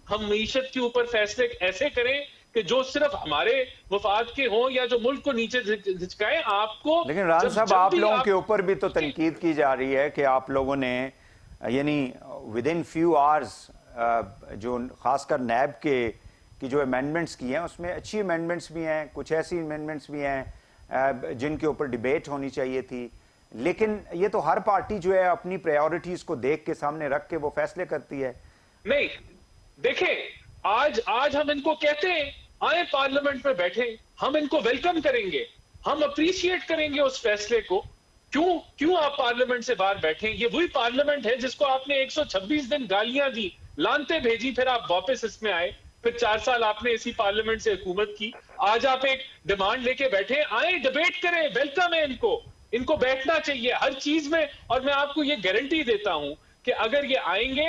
ہم معیشت کے اوپر فیصلے ایسے کریں کہ جو صرف ہمارے مفاد کے ہوں یا جو ملک کو نیچے دھچکائیں. آپ کو لیکن ران صاحب جب آپ بھی لوگوں کے اوپر بھی تو تنقید کی جا رہی ہے کہ آپ لوگوں نے یعنی ود ان فیو آورز جو خاص کر نیب کے کی جو امینڈمنٹس کی ہیں اس میں اچھی امینڈمنٹس بھی ہیں, کچھ ایسی امینڈمنٹس بھی ہیں جن کے اوپر ڈیبیٹ ہونی چاہیے تھی, لیکن یہ تو ہر پارٹی جو ہے اپنی پریورٹیز کو دیکھ کے سامنے رکھ کے وہ فیصلے کرتی ہے. نہیں دیکھیں, آج ہم ان کو کہتے ہیں آئیں پارلیمنٹ میں بیٹھیں, ہم ان کو ویلکم کریں گے, ہم اپریشیٹ کریں گے اس فیصلے کو. کیوں آپ پارلیمنٹ سے باہر بیٹھیں؟ یہ وہی پارلیمنٹ ہے جس کو آپ نے 126 دن گالیاں دی, لانتے بھیجی, پھر آپ واپس اس میں آئے, پھر 4 سال آپ نے اسی پارلیمنٹ سے حکومت کی. آج آپ ایک ڈیمانڈ لے کے بیٹھے, آئیں ڈیبیٹ کریں, ویلکم ہے ان کو بیٹھنا چاہیے ہر چیز میں. اور میں آپ کو یہ گارنٹی دیتا ہوں کہ اگر یہ آئیں گے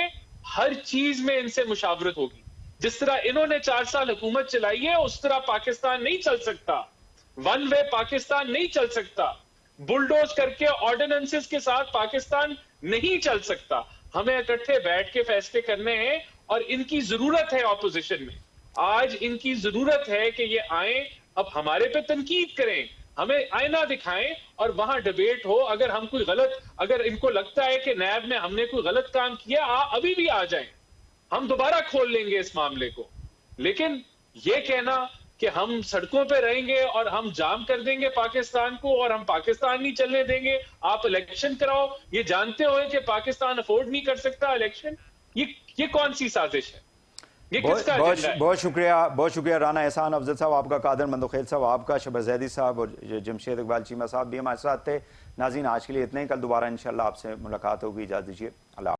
ہر چیز میں ان سے مشاورت ہوگی. جس طرح انہوں نے 4 سال حکومت چلائی ہے اس طرح پاکستان نہیں چل سکتا, ون وے پاکستان نہیں چل سکتا, بلڈوز کر کے آرڈیننسز کے ساتھ پاکستان نہیں چل سکتا. ہمیں اکٹھے بیٹھ کے فیصلے کرنے ہیں اور ان کی ضرورت ہے اپوزیشن میں. آج ان کی ضرورت ہے کہ یہ آئیں, اب ہمارے پہ تنقید کریں, ہمیں آئینہ دکھائیں اور وہاں ڈیبیٹ ہو. اگر ہم کوئی اگر ان کو لگتا ہے کہ نیب میں ہم نے کوئی غلط کام کیا, ابھی بھی آ جائیں, ہم دوبارہ کھول لیں گے اس معاملے کو. لیکن یہ کہنا کہ ہم سڑکوں پہ رہیں گے اور ہم جام کر دیں گے پاکستان کو اور ہم پاکستان نہیں چلنے دیں گے, آپ الیکشن کراؤ, یہ جانتے ہوئے کہ پاکستان افورڈ نہیں کر سکتا الیکشن, یہ کون سی سازش ہے؟ یہ کس کا ایجنڈا ہے؟ بہت شکریہ رانا احسان افضل صاحب آپ کا, قادر مندوخیل صاحب آپ کا, شبر زیدی صاحب اور جمشید اقبال چیمہ صاحب بھی ہمارے ساتھ تھے. ناظرین آج کے لیے اتنے ہی, کل دوبارہ انشاءاللہ آپ سے ملاقات ہوگی, اجازت دیجیے, اللہ